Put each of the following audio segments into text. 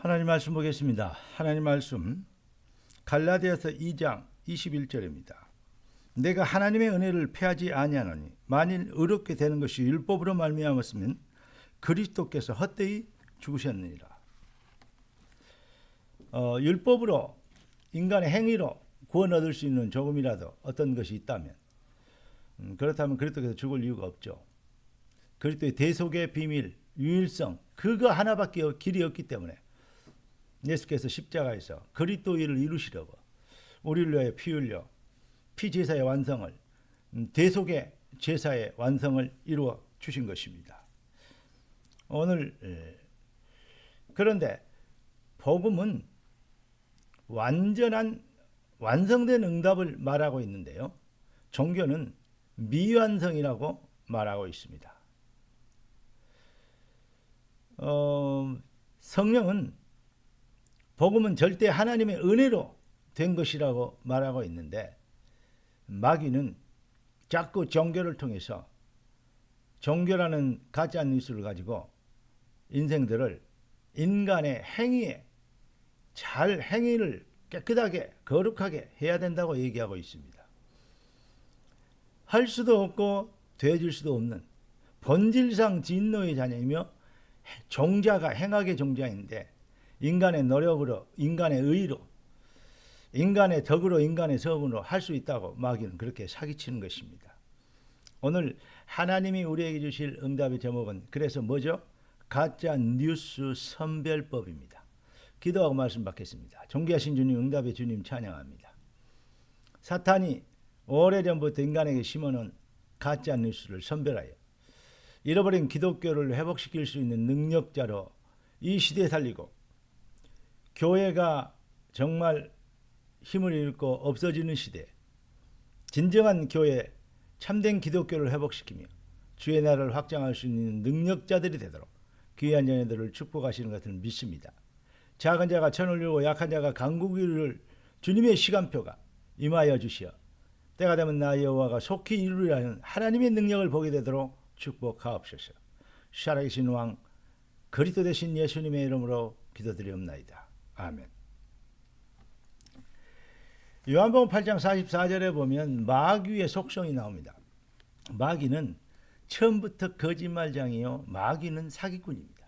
하나님 말씀 보겠습니다. 하나님 말씀 갈라디아서 2장 21절입니다. 내가 하나님의 은혜를 패하지 아니하노니 만일 의롭게 되는 것이 율법으로 말미암았으면 그리스도께서 헛되이 죽으셨느니라. 율법으로 인간의 행위로 구원 얻을 수 있는 조금이라도 어떤 것이 있다면 그렇다면 그리스도께서 죽을 이유가 없죠. 그리스도의 대속의 비밀, 유일성 그거 하나밖에 길이 없기 때문에 예수께서 십자가에서 그리스도 일을 이루시려고 우리를 위하여 피 흘려 피제사의 완성을 대속의 제사의 완성을 이루어 주신 것입니다. 오늘 그런데 복음은 완전한 완성된 응답을 말하고 있는데요. 종교는 미완성이라고 말하고 있습니다. 성령은 복음은 절대 하나님의 은혜로 된 것이라고 말하고 있는데 마귀는 자꾸 종교를 통해서 종교라는 가짜 뉴스를 가지고 인생들을 인간의 행위에 잘 행위를 깨끗하게 거룩하게 해야 된다고 얘기하고 있습니다. 할 수도 없고 되어질 수도 없는 본질상 진노의 자녀이며 종자가 행악의 종자인데 인간의 노력으로 인간의 의로 인간의 덕으로 인간의 성으로 할 수 있다고 마귀는 그렇게 사기치는 것입니다. 오늘 하나님이 우리에게 주실 응답의 제목은 그래서 뭐죠? 가짜 뉴스 선별법입니다. 기도하고 말씀 받겠습니다. 존귀하신 주님, 응답의 주님 찬양합니다. 사탄이 오래전부터 인간에게 심어놓은 가짜 뉴스를 선별하여 잃어버린 기독교를 회복시킬 수 있는 능력자로 이 시대에 살리고 교회가 정말 힘을 잃고 없어지는 시대, 진정한 교회, 참된 기독교를 회복시키며 주의 나라를 확장할 수 있는 능력자들이 되도록 귀한 자녀들을 축복하시는 것을 믿습니다. 작은 자가 천을 이루고 약한 자가 강국을 이룰 주님의 시간표가 임하여 주시어 때가 되면 나 여호와가 속히 이루리라 하는 하나님의 능력을 보게 되도록 축복하옵소서. 살아계신 왕 그리스도 되신 예수님의 이름으로 기도드리옵나이다. 아멘. 요한복음 8장 44절에 보면 마귀의 속성이 나옵니다. 마귀는 처음부터 거짓말장이요 마귀는 사기꾼입니다.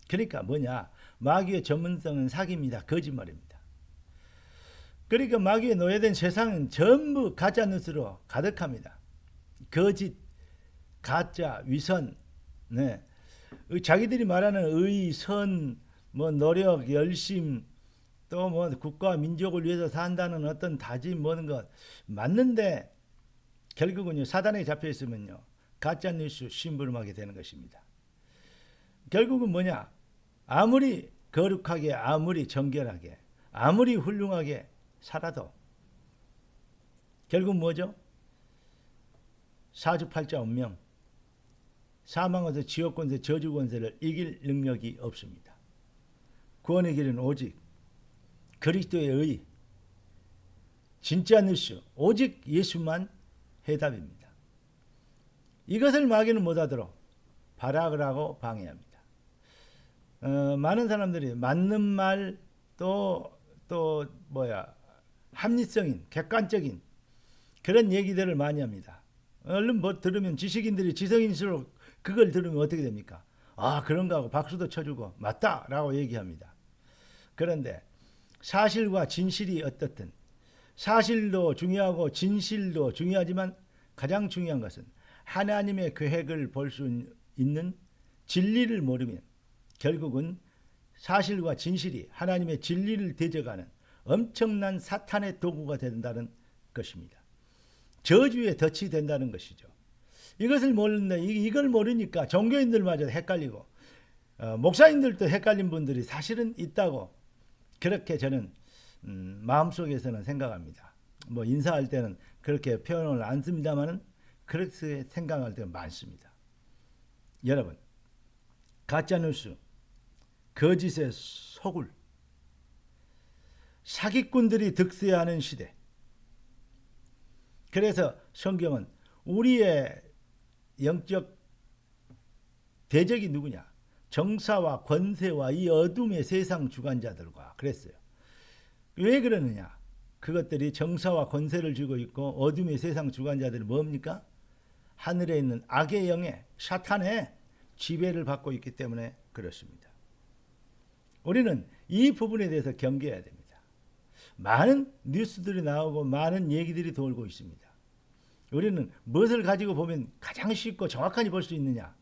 그러니까 뭐냐? 마귀의 전문성은 사기입니다. 거짓말입니다. 그러니까 마귀에 노예된 세상은 전부 가짜 뉴스로 가득합니다. 거짓, 가짜, 위선, 네. 자기들이 말하는 의, 선, 노력, 열심, 또 국가와 민족을 위해서 산다는 어떤 다짐 뭐는 것 맞는데 결국은요 사단에 잡혀 있으면요 가짜 뉴스 심부름하게 되는 것입니다. 결국은 뭐냐? 아무리 거룩하게, 아무리 정결하게, 아무리 훌륭하게 살아도 결국 뭐죠? 사주팔자 운명, 사망에서 지옥권세, 저주권세를 이길 능력이 없습니다. 구원의 길은 오직 그리스도의 의, 진짜 뉴스, 오직 예수만 해답입니다. 이것을 마귀는 못하도록 발악을 하고 방해합니다. 많은 사람들이 맞는 말 또 합리성인, 객관적인 그런 얘기들을 많이 합니다. 얼른 들으면 지식인들이 지성인일수록 그걸 들으면 어떻게 됩니까? 아 그런가 하고 박수도 쳐주고 맞다라고 얘기합니다. 그런데 사실과 진실이 어떻든 사실도 중요하고 진실도 중요하지만 가장 중요한 것은 하나님의 계획을 볼 수 있는 진리를 모르면 결국은 사실과 진실이 하나님의 진리를 대적하는 엄청난 사탄의 도구가 된다는 것입니다. 저주의 덫이 된다는 것이죠. 이것을 모르는데 이걸 모르니까 종교인들마저 헷갈리고 목사님들도 헷갈린 분들이 사실은 있다고 그렇게 저는 마음속에서는 생각합니다. 인사할 때는 그렇게 표현을 안 씁니다만은 그렇게 생각할 때가 많습니다. 여러분, 가짜뉴스, 거짓의 소굴, 사기꾼들이 득세하는 시대. 그래서 성경은 우리의 영적 대적이 누구냐? 정사와 권세와 이 어둠의 세상 주관자들과 그랬어요. 왜 그러느냐? 그것들이 정사와 권세를 쥐고 있고 어둠의 세상 주관자들이 뭡니까? 하늘에 있는 악의 영의 사탄의 지배를 받고 있기 때문에 그렇습니다. 우리는 이 부분에 대해서 경계해야 됩니다. 많은 뉴스들이 나오고 많은 얘기들이 돌고 있습니다. 우리는 무엇을 가지고 보면 가장 쉽고 정확하게 볼 수 있느냐?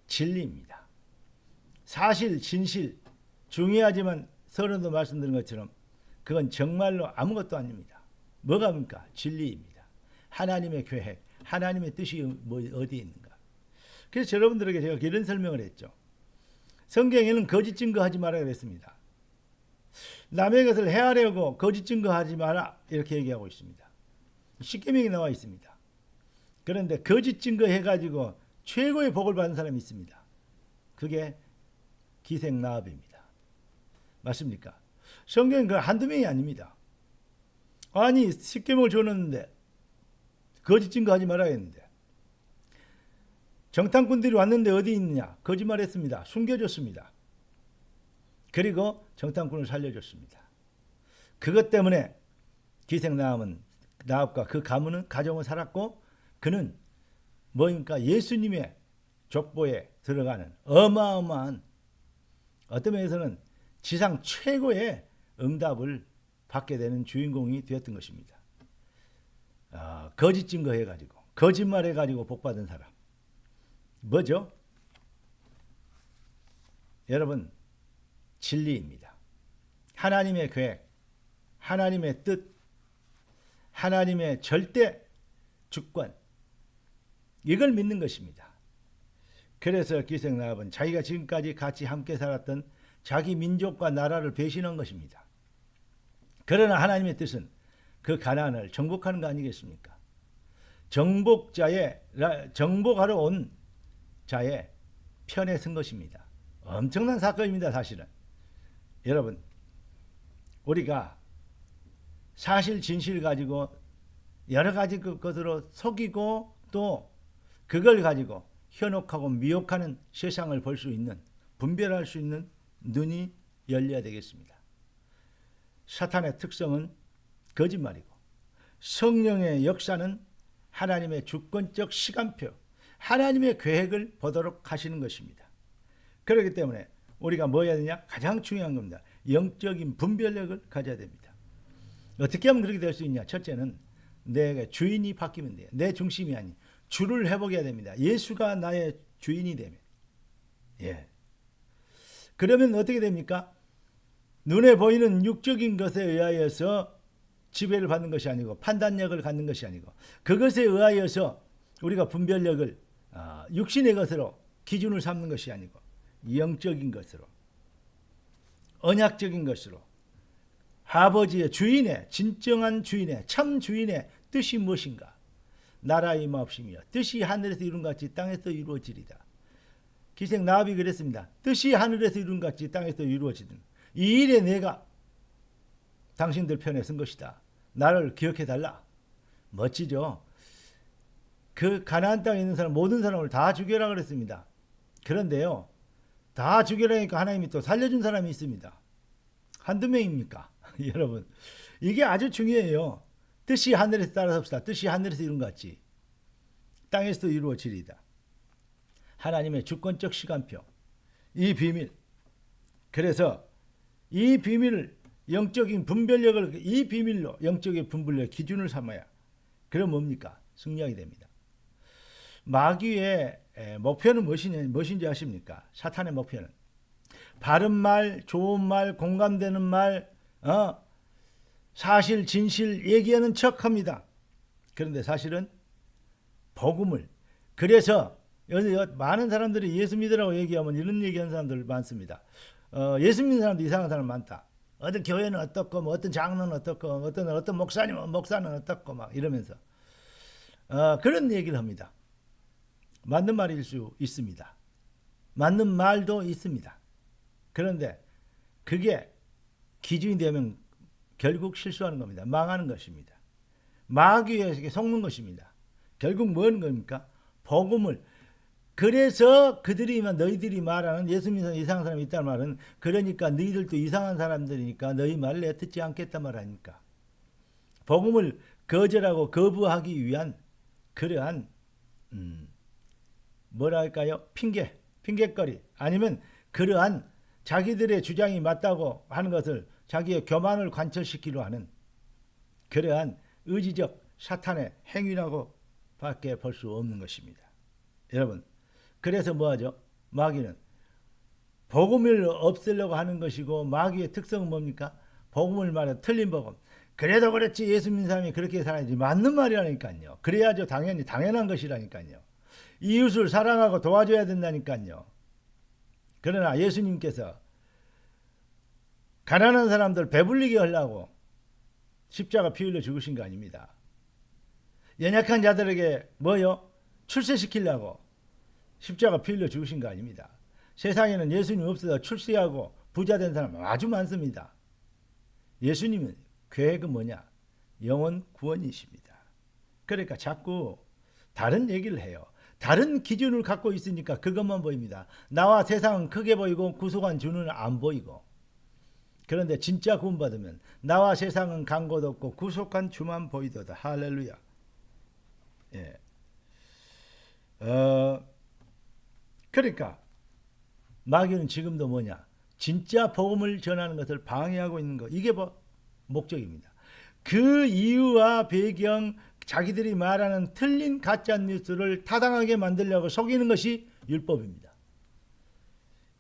진리입니다. 사실, 진실, 중요하지만 서론도 말씀드린 것처럼 그건 정말로 아무것도 아닙니다. 뭐가 뭡니까? 진리입니다. 하나님의 계획, 하나님의 뜻이 어디에 있는가? 그래서 여러분들에게 제가 이런 설명을 했죠. 성경에는 거짓 증거하지 마라 그랬습니다. 남의 것을 헤아려고 거짓 증거하지 마라 이렇게 얘기하고 있습니다. 십계명에 나와 있습니다. 그런데 거짓 증거해가지고 최고의 복을 받은 사람이 있습니다. 그게 기생나합입니다. 맞습니까? 성경은 그 한두 명이 아닙니다. 아니 십계명을 줬는데 거짓 증거하지 말아야 했는데 정탐꾼들이 왔는데 어디 있느냐? 거짓말했습니다. 숨겨줬습니다. 그리고 정탐꾼을 살려줬습니다. 그것 때문에 기생나합과 그 가문은 가정을 살았고 그는 뭐입니까? 예수님의 족보에 들어가는 어마어마한 어떤 면에서는 지상 최고의 응답을 받게 되는 주인공이 되었던 것입니다. 거짓 증거해가지고 거짓말해가지고 복받은 사람 뭐죠? 여러분 진리입니다. 하나님의 계획, 하나님의 뜻, 하나님의 절대 주권 이걸 믿는 것입니다. 그래서 기생나합은 자기가 지금까지 같이 함께 살았던 자기 민족과 나라를 배신한 것입니다. 그러나 하나님의 뜻은 그 가나안을 정복하는 거 아니겠습니까? 정복하러 온 자의 편에 선 것입니다. 엄청난 사건입니다. 사실은 여러분 우리가 사실 진실 가지고 여러 가지 것으로 속이고 또 그걸 가지고 현혹하고 미혹하는 세상을 볼 수 있는 분별할 수 있는 눈이 열려야 되겠습니다. 사탄의 특성은 거짓말이고 성령의 역사는 하나님의 주권적 시간표, 하나님의 계획을 보도록 하시는 것입니다. 그렇기 때문에 우리가 뭐 해야 되냐? 가장 중요한 겁니다. 영적인 분별력을 가져야 됩니다. 어떻게 하면 그렇게 될 수 있냐? 첫째는 내 주인이 바뀌면 돼요. 내 중심이 아닌 주를 회복해야 됩니다. 예수가 나의 주인이 되면. 예. 그러면 어떻게 됩니까? 눈에 보이는 육적인 것에 의하여서 지배를 받는 것이 아니고 판단력을 갖는 것이 아니고 그것에 의하여서 우리가 분별력을 육신의 것으로 기준을 삼는 것이 아니고 영적인 것으로 언약적인 것으로 아버지의 주인의 진정한 주인의 참 주인의 뜻이 무엇인가? 나라의 임하옵시며 뜻이 하늘에서 이룬 같이 땅에서 이루어지리다. 기생나합이 그랬습니다. 뜻이 하늘에서 이룬 같이 땅에서 이루어지든 이 일에 내가 당신들 편에 선 것이다. 나를 기억해달라. 멋지죠? 그 가나안 땅에 있는 사람 모든 사람을 다 죽여라 그랬습니다. 그런데요. 다 죽여라니까 하나님이 또 살려준 사람이 있습니다. 한두 명입니까? 여러분 이게 아주 중요해요. 뜻이 하늘에서 따라섭시다. 뜻이 하늘에서 이룬 것 같이 땅에서도 이루어지리다. 하나님의 주권적 시간표 이 비밀 그래서 이 비밀을 영적인 분별력을 이 비밀로 영적인 분별력 기준을 삼아야 그럼 뭡니까? 승리하게 됩니다. 마귀의 목표는 무엇인지 아십니까? 사탄의 목표는 바른 말, 좋은 말, 공감되는 말, 사실, 진실 얘기하는 척합니다. 그런데 사실은 복음을 그래서 많은 사람들이 예수 믿으라고 얘기하면 이런 얘기하는 사람들 많습니다. 예수 믿는 사람도 이상한 사람 많다. 어떤 교회는 어떻고 뭐 어떤 장로는 어떻고 어떤 목사는 어떻고 막 이러면서 그런 얘기를 합니다. 맞는 말일 수 있습니다. 맞는 말도 있습니다. 그런데 그게 기준이 되면 결국 실수하는 겁니다. 망하는 것입니다. 마귀에게 속는 것입니다. 결국 뭐하는 겁니까? 복음을 그래서 너희들이 말하는 예수 믿는 이상한 사람이 있다는 말은 그러니까 너희들도 이상한 사람들이니까 너희 말을 내 듣지 않겠다 말하니까 복음을 거절하고 거부하기 위한 그러한 뭐라 할까요? 핑계거리 아니면 그러한 자기들의 주장이 맞다고 하는 것을 자기의 교만을 관철시키려 하는 그러한 의지적 사탄의 행위라고 밖에 볼 수 없는 것입니다. 여러분, 그래서 뭐하죠? 마귀는 복음을 없애려고 하는 것이고 마귀의 특성은 뭡니까? 복음을 말해 틀린 복음. 그래도 그렇지 예수 믿는 사람이 그렇게 살아야지. 맞는 말이라니까요. 그래야죠. 당연한 것이라니까요. 이웃을 사랑하고 도와줘야 된다니까요. 그러나 예수님께서 가난한 사람들 배불리게 하려고 십자가 피 흘려 죽으신 거 아닙니다. 연약한 자들에게 뭐요? 출세시키려고 십자가 피 흘려 죽으신 거 아닙니다. 세상에는 예수님 없어서 출세하고 부자 된 사람 아주 많습니다. 예수님은 계획은 뭐냐? 영원 구원이십니다. 그러니까 자꾸 다른 얘기를 해요. 다른 기준을 갖고 있으니까 그것만 보입니다. 나와 세상은 크게 보이고 구속한 주는 안 보이고. 그런데 진짜 구원받으면 나와 세상은 간 곳 없고 구속한 주만 보이도다. 할렐루야. 예. 그러니까 마귀는 지금도 뭐냐? 진짜 복음을 전하는 것을 방해하고 있는 것. 이게 목적입니다. 그 이유와 배경, 자기들이 말하는 틀린 가짜 뉴스를 타당하게 만들려고 속이는 것이 율법입니다.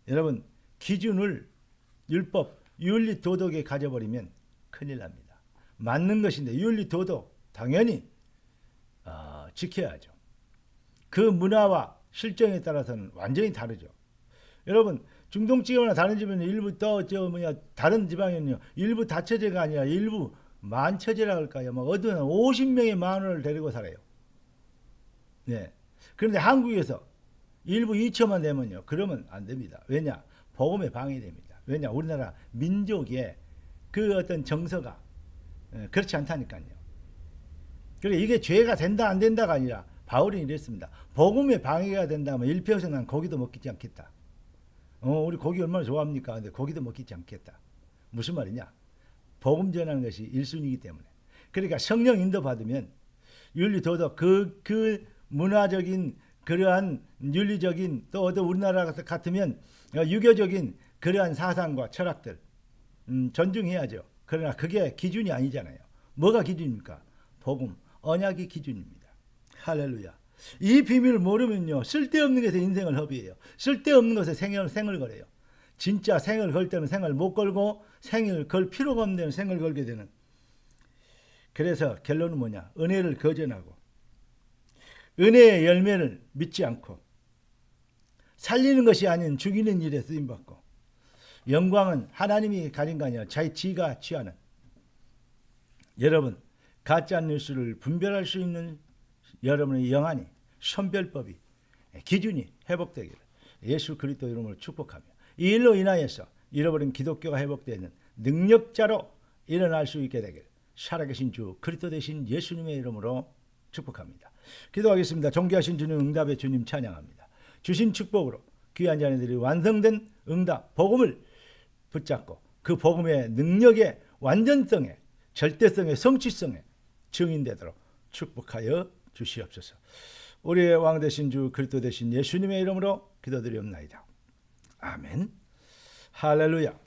여러분, 기준을 율법, 윤리, 도덕에 가져버리면 큰일 납니다. 맞는 것인데 윤리, 도덕 당연히 지켜야죠. 그 문화와 실정에 따라서는 완전히 다르죠. 여러분, 중동지방이나 다른 지방은 일부 다른 지방에는요, 일부 다처제가 아니라 일부 만처제라고 할까요? 어떤 50명의 만원을 데리고 살아요. 네. 그런데 한국에서 일부 2처만 되면요, 그러면 안 됩니다. 왜냐? 복음에 방해됩니다. 왜냐? 우리나라 민족의 그 어떤 정서가 그렇지 않다니까요. 그래 이게 죄가 된다 안 된다가 아니라 바울이 이랬습니다. 복음에 방해가 된다면 일평생 난 고기도 먹지 않겠다. 우리 고기 얼마나 좋아합니까? 근데 고기도 먹지 않겠다. 무슨 말이냐? 복음 전하는 것이 1순위이기 때문에. 그러니까 성령 인도 받으면 윤리 도덕 그 문화적인 그러한 윤리적인 또 어떤 우리나라 같으면 유교적인 그러한 사상과 철학들 존중해야죠. 그러나 그게 기준이 아니잖아요. 뭐가 기준입니까? 복음, 언약이 기준입니다. 할렐루야. 이 비밀을 모르면요, 쓸데없는 것에 인생을 허비해요. 쓸데없는 것에 생을 걸어요. 진짜 생을 걸 때는 생을 못 걸고 생을 걸 필요가 없는 데는 생을 걸게 되는. 그래서 결론은 뭐냐? 은혜를 거절하고 은혜의 열매를 믿지 않고 살리는 것이 아닌 죽이는 일에 쓰임받고 영광은 하나님이 가진 거 아니라 지가 취하는. 여러분, 가짜 뉴스를 분별할 수 있는 여러분의 영안이, 선별법이, 기준이 회복되기를 예수 그리스도 이름으로 축복하며 이 일로 인하여서 잃어버린 기독교가 회복되는 능력자로 일어날 수 있게 되길 살아계신 주 그리스도 되신 예수님의 이름으로 축복합니다. 기도하겠습니다. 존귀하신 주님, 응답의 주님 찬양합니다. 주신 축복으로 귀한 자녀들이 완성된 응답, 복음을 붙잡고 그 복음의 능력의 완전성에, 절대성의 성취성에 증인되도록 축복하여 주시옵소서. 우리의 왕 되신 주 그리스도 되신 예수님의 이름으로 기도드리옵나이다. 아멘. 할렐루야.